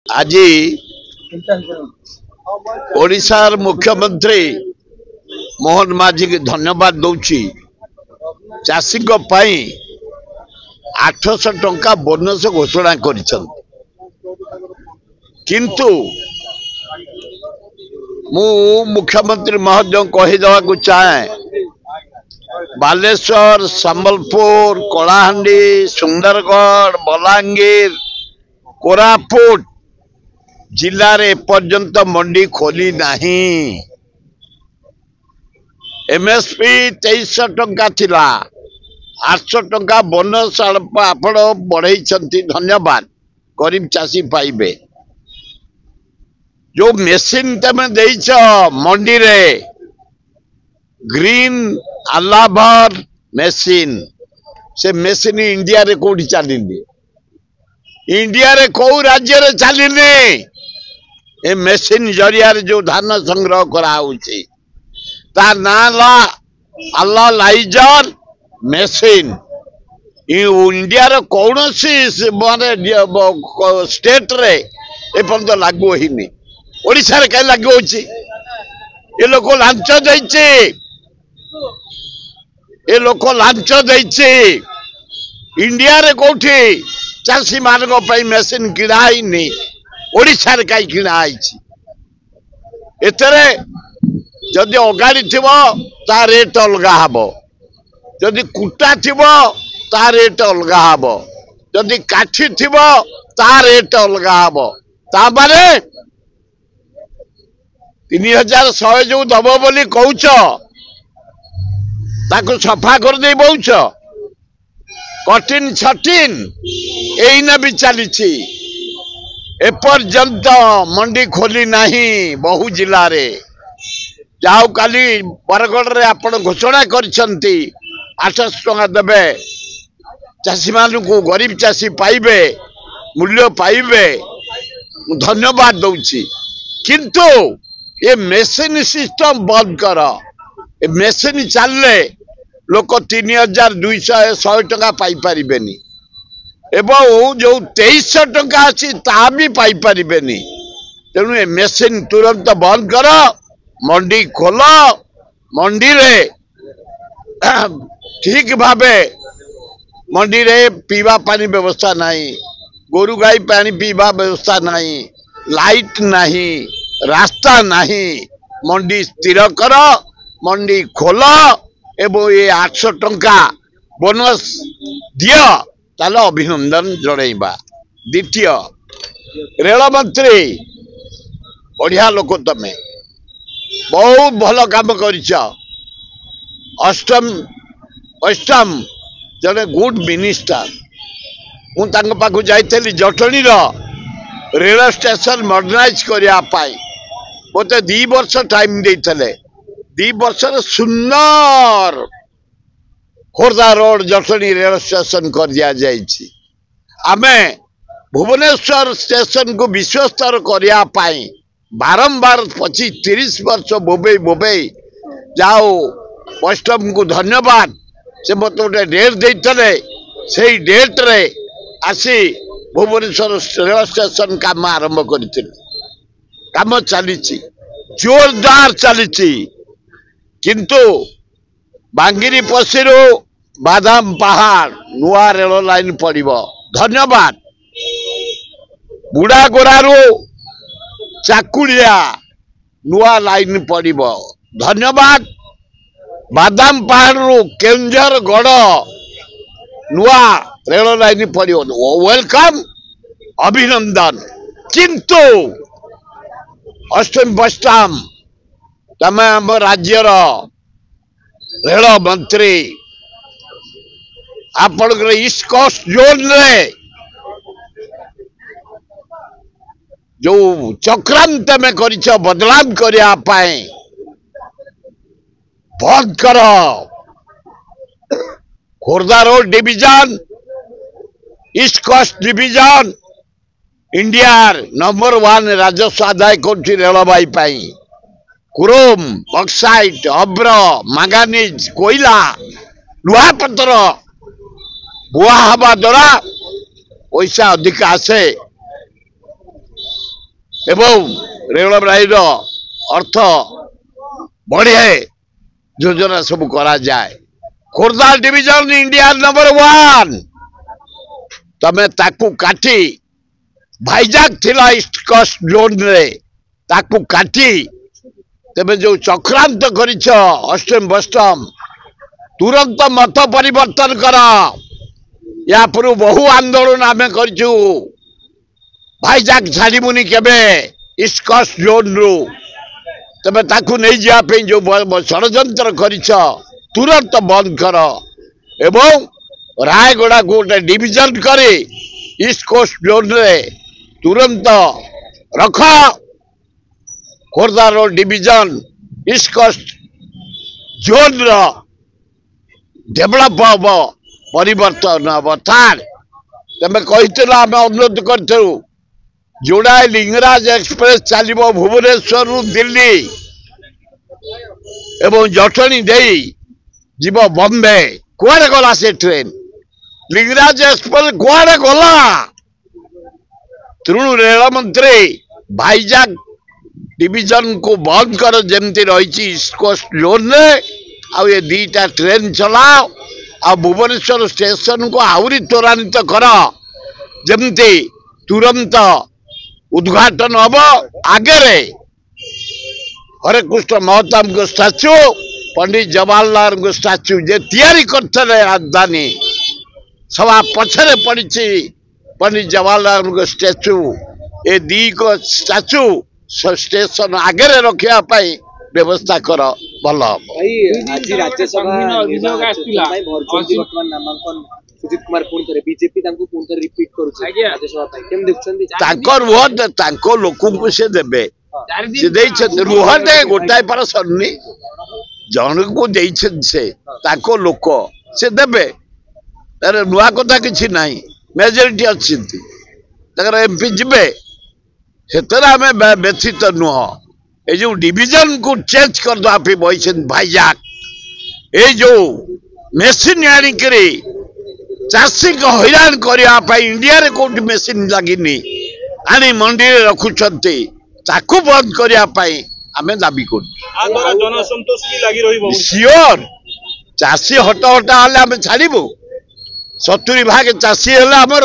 आज ओडिशार मुख्यमंत्री मोहन माझी की धन्यवाद दौची चाषी 800 टंका बोनस घोषणा किंतु मु मुख्यमंत्री महोदय कहीदेवा चाहे बालेश्वर संबलपुर कलाहांडी सुंदरगढ़ बलांगीर कोरापुट जिले रे पर्यंत मंडी खोली नहीं। एमएसपी 2300 टंका थिला 800 टंका बोनस आपण बढ़ई धन्यवाद गरीब चाषी पाइबे। जो मेसीन तमे देइछ मंडी रे ग्रीन अलाभर मेसीन से मेसीन इंडिया रे कोठी चलिनी इंडिया रे को राज्य रे चलिनी ए मेसीन जरिया रे जो धान संग्रह करा होची ता नाला अल्लाह लाइजर मेसीन इंडिया रे कौनसी माने स्टेट रे ए पर्यंत लागू होइनी ओडिसा रे कहीं लागू होची ए लोक लांच दैचे ए लोक लांच दैचे इंडिया रे कोठी चाषी मानक पई मेसीन किणा हिनी ओडिसा रे कहीं किणा आइची एतरे जदि अगाड़ी थिबो ता रेट अलगा हबो जदि कुटा थिबो ता रेट अलगा हबो जदि काठी थिबो ता रेट अलगा हबो ता बारे 3100 जो दब बोली कहूच ताको सफा कर दे बहुच कठिन छटिन एइना भी चली एपर्यंत मंडी खोली नहीं बहु जिला रे जाओ काली बरगढ़ रे आपण घोषणा करछंती 800 टंका देबे चाषी मानु को गरीब चाषी पाइबे मूल्य पाइबे धन्यवाद दउची किंतु ये मेसीन सिस्टम बंद कर ए मेसीन चलले लोक 3200 100 टंका पाई परिबेनी एवं जो 2300 टंका अच्छी ता भी पाई परिबेनी तेणु ए मेसीन तुरंत बंद कर मंडी खोल मंडी रे ठीक भावे मंडी रे पीवा पानी व्यवस्था नहीं गोरु गाई पानी पीवा व्यवस्था नहीं लाइट नहीं रास्ता नहीं मंडी स्थिर कर मंडी खोल एवं ये 800 टंका बोनस दियो ताले अभिनंदन जणैबा। द्वितीय रेल मंत्री बढ़िया लोक तमे बहुत भल काम करिछ अष्टम जने गुड मिनिस्टर मु तांग पाखु जाइथली जटणी रो रेल स्टेशन मॉडर्नाइज करिया पाई मते 2 वर्ष टाइम देइथले 2 वर्ष सुंदर Khordha road Jatni rail station कर दिया जाइछि। आमे भुवनेश्वर स्टेशन को विश्वस्तर करिया पाई बारंबार 25-30 वर्ष बोबे जाओ अष्टम को धन्यवाद से मत गोटे डेट देते से डेट रे आसी भुवनेश्वर रेल स्टेशन काम आरंभ कर काम चली जोरदार चली किंतु बांगिरी पशिरु बादाम पहाड़ नुआ रेल लाइन पड़िबो धन्यवाद। बुढ़ा गोरारू चाकुलिया नुआ लाइन पड़िबो धन्यवाद। बादाम पहाड़ केंझर गड़ नुआ रेल लाइन पड़िबो वेलकम अभिनंदन किंतु अष्टम बस्टाम तमे हम राज्यर रेल मंत्री आपण ईस्ट कोस्ट जोन रे जो चक्रांत में करिछ बदलाव करिया पाए बंद कर Khordha road division east coast division India number 1 राजस्व आदाय कर रेलवाई पाई क्रोम बक्साइट अब्र मांगानीज कोयला लुहापत्र बुआ हवा द्वारा पैसा अधिक आसे एवं रेलबाई अर्थ बढ़े योजना सब करा जाए। खोर्धा डिविजन इंडिया नंबर 1 तमे ताकू काटी भाईजाग थिला ईस्ट कोस्ट जोन रे ताकू काटी तमे जो चक्रांत करिछ अष्टम बष्टम तुरंत मत परिवर्तन कर। या पूर्व बहु आंदोलन आम करूँ भाईजाग छाड़बुनि केबे ईस्ट कोस्ट जोन रु तमे ताकू नहीं जापे जो षड्यंत्र करिछ तुरंत बंद कर एवं रायगड़ा को गोटे डिविजन करे ईस्ट कोस्ट जोन रे तुरंत रख। खोर्धा रो डिविजन ईस्ट कोस्ट जोन रो डेभलप हम परिवर्तन हम तार तमें कही आम अनुरोध करूँ जोड़ा लिंगराज एक्सप्रेस चलो भुवनेश्वर रु दिल्ली एवं जटणी दे जीव बॉम्बे कुआड़े गला से ट्रेन लिंगराज एक्सप्रेस कुआड़े गला। तेणु रेल मंत्री भाईजाग डिविजन को बंद कर जमती रही ईस्ट कोस्ट जोन रे आ ये दीटा ट्रेन चलाओ आ भुवनेश्वर स्टेशन को आहरी त्वरान्वित कर जमती तुरंत उद्घाटन हम आगे हरे कृष्ण महताब को स्टाच्यू पंडित जवाहरलाल को स्टाच्यू जे तैयारी करते राजधानी सभा पछरे पड़ी पंडित जवाहरलाल को स्टैच्यू ए दी को स्टैच्यू स्टेशन आगे रखा व्यवस्था कर भल सुजीत कुमार बीजेपी रिपीट कर लोक से देवे रुहते गोटाए पर सरनी जन को से लोक से देवे नुआ कथा कि मेजोरिटी अच्छी एमपी जीवे से आम व्यथित नुह ये जो डिविजन को चेंज करदे बही भाईजाग ये जो मेसीन आणिक चाषी को हैरान करने इंडिया रे कोट मेसीन लगी आनी मंडी रखुंट बंद करने आम दाबी कर सियोर चाषी हटा हटा आम छाड़बू 70 भाग चाषी है आमर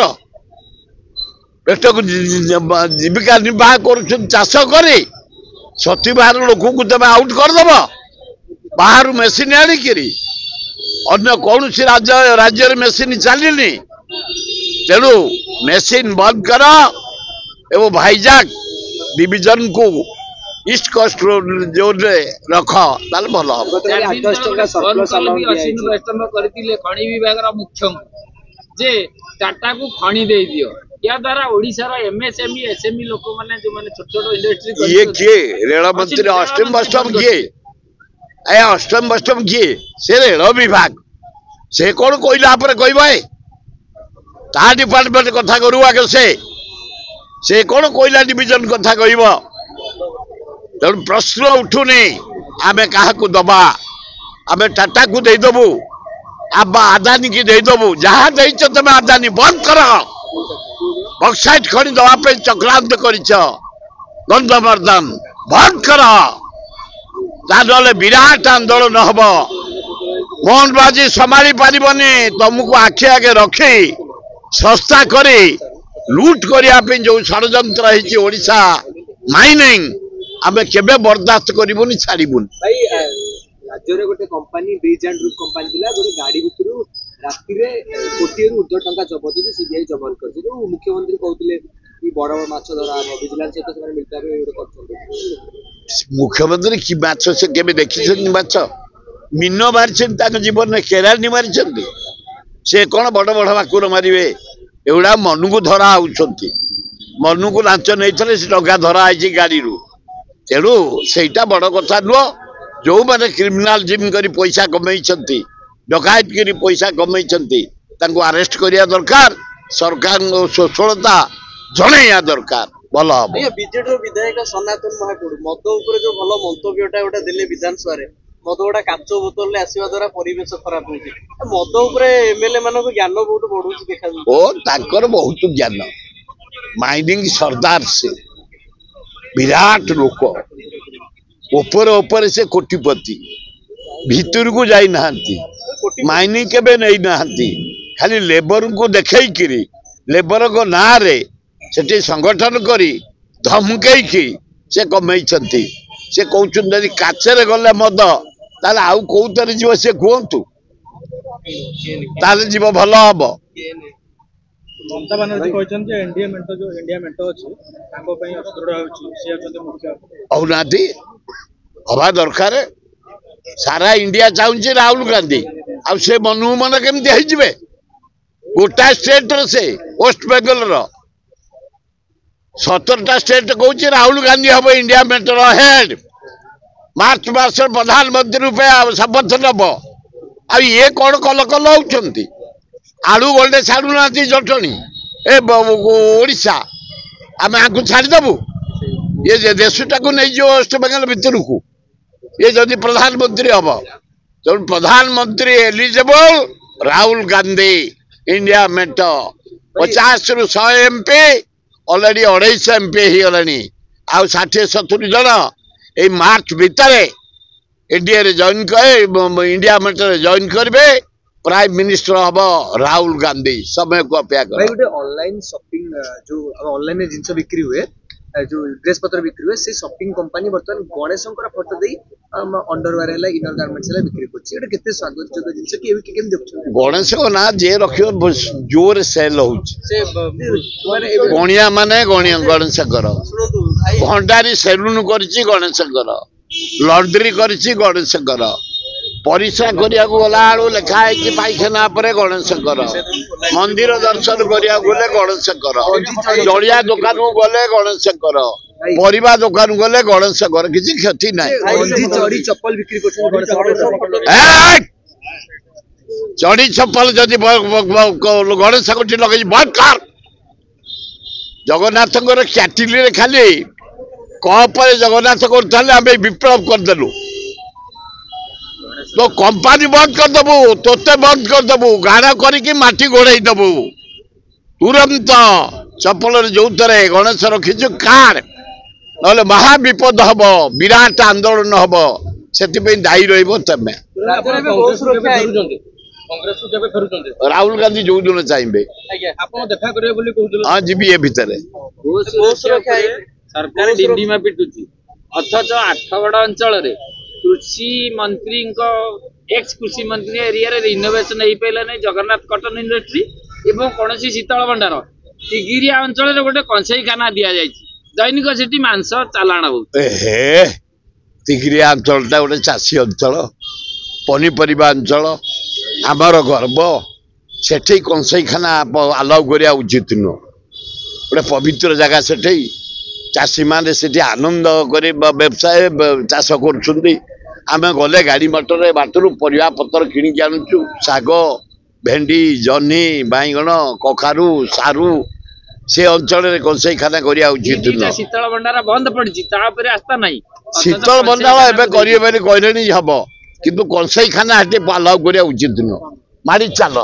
पेट को जीविका निर्वाह कर चाष कर 70 भाग लोक को तुम आउट करदेव बाहर मेसीन आणिक अन्य कौन सी राज्य मेसीन चलनी तेणु मेसीन बंद कर एवं भाईजाग डिविजन को ईस्ट कोस्ट जोन रे रख भल खनि विभाग मुख्य जे टाटा को खनि दे दियो या द्वारा ओडिसा रो एमएसएमई एसएमई लोक माने जो माने छोट छोट इंडस्ट्री ये किए रेल मंत्री अष्टम बष्टम किए अष्टम बष्टम किए से रेल विभाग से कौन कहला कह ता डिपार्टमेंट कथा करू आगे से कौन कहला डिविजन कथा कह तेणु प्रश्न उठुनी आम क्या दबा आम टाटा को देदेबू अब आदानी की देदेबू जहाँ दे तुम आदानी बंद कर बक्साइट खनि दवाई चक्रांत कर गंधमर्दन बंद कर ना विराट आंदोलन हम मोहन बाजी संभाली पारबनी तुमको आखि आगे रखी सस्ता करी लुट करने जो षड्यंत्र ओडिशा माइनिंग आम केबे बर्दाश्त करूनी छाड़बुन राज्य रे गोटे company bridge and roof company थिला गोटे गाड़ी भितर राति रे कोटी रु ऊर्ध्व टंका जबत होची सीबीआई जबत करछि जो मुख्यमंत्री कहउतिले कि बड़ बड़ माछ धरा विजिलेंस सहित से मिलता रे करछन मुख्यमंत्री की माछ से केबे देखिछन माछ मिनो मारछन ताक जीवन में केरानी मारछन से कोन बड़ बड़ माकुर मारिवे एउडा मनु को धरा आउछंती मनु को लांच नैथले से टंका धरा आइछि गाड़ी रु तेणु सेटा बड़ कथा नुह जो मैंने क्रिमिनाल जिम कर पैसा कमई डकायत कर पैसा कमई अरेस्ट करिया दरकार सरकार शोषणता जणैया दरकार भल हम बीजेडी विधायक सनातन महाकुड़ मद उपर जो भल मंतव्यटा गोटे देले विधानसभा मद गोटा काच बोतल आसवा द्वारा परिवेश खराब होती मद उपर एमएलए मान ज्ञान बहुत बढ़ुची देखा ओ ताकर बहुत ज्ञान माइनिंग सरदार से विराट लोक ऊपर से कोटिपति भीतर को जाई नहांती माइनिंग केबे नहीं नहांती खाली लेबर को देखई लेबर को ना रे सेठी संगठन करी धमकई से कमई से कहते काचरे गले मद ताले आउ कौतर जीव से कहतु ताले जीव भल हम ममता बनर्जी कहते एनडीए मेंट जो इंडिया मेंट अच्छी औनाती हवा दरकार सारा इंडिया चाहूँ राहुल गांधी आ से मनू मन केमती हो गोटा स्टेट से वेस्ट बेंगल 17टा स्टेट कहूँ राहुल गांधी हम इंडिया मेंटर हेड मार्च मास प्रधानमंत्री रूपे शपथ नब आ ये कौन कल कल होती आलू गंडे छाड़ू ना जटणी ए ओडिशा आम आपको छाड़देबू ये देशटा को नहीं जो वेस्ट बेंगल भितर को ये जदि प्रधानमंत्री हम तो प्रधानमंत्री एलिजिबल राहुल गांधी इंडिया मेंट 50 रु 100 MP ऑलरेडी 250 MP ही गलानी आ 60-70 जन ए मार्च भितर एनडीए रे जॉइन करे इंडिया मेंट रे जॉइन करबे प्राइम मिनिस्टर हम राहुल गांधी समय को अपेक्षा कर भाई गोटे ऑनलाइन शॉपिंग जो ऑनलाइन जिनस बिक्री हुए जो ड्रेस पत्र बिक्री हुए से शॉपिंग कंपनी बर्तमान गणेशंकर फोटो दे अंडरवेयर है इनर गारमेंट्स है बिक्री करछि एटा केते स्वागत जोग जिनस के केम देखछ गणेश को ना जे रखियो जोर सेल हो से गणिया माने गणेशंकर भंडारी सेलून करछि गणेशंकर लॉन्ड्री करछि गणेशंकर परिश्रा करिया गला आलू लेखा है पाइखाना पर गणेशंकर मंदिर दर्शन करिया गले गणेशंकर जड़िया दुकान को गले गणेशंकर परिवा दुकान गले गणेशंकर किसी क्षति नहीं चढ़ी चप्पल बिक्री चढ़ी चप्पल जदि गणेश कोठी लगे बंद कर जगन्नाथ कैटिल खाली कप जगन्नाथ कर विप्लव करदेलु तो कंपानी बंद कर दबु तोते बंद कर दबु गाढ़ करके माटी गोड़े दबु तुरंत चप्पल जो थे गणेश रखीचु कार ना महाविपद हम विराट आंदोलन हम से दायी रही राहुल गांधी जो दिन चाहिए हाँ जीवी ए भितर सरकार डिंडीमा पिटुची अथच आठगड़ अंचल कृषि मंत्री एक्स कृषि मंत्री एरिया रे इनोवेशन हो पाइला नहीं जगन्नाथ कटन इंडस्ट्री एवं कौन शीतल भंडार टिगिरिया अंचल गोटे कंसेईखाना दि जाए दैनिक सेठी मांस चालाण हो टिगिरिया अंचल गोटे चाषी अंचल पनीपरिया अंचल आमर गर्व सेठी कंसेईखाना आलाउ करिया उचित नुह गोटे पवित्र जगह सेठी चाषी मैंने से आनंद कर व्यवसाय चाष कर आम गले गाड़ी मटर बाटर परिया पतर किणिक आणुचु शाग भेंडी जह्नी बैगण कखारू सारू से अंचल कंसेईखाना करिया उचित शीतल भंडार बंद पड़ी आस्था नहीं शीतल भंडार एवं करें कहले हम किंतु कंसेईखाना हटे अलाउ करिया उचित नुह मारी चल।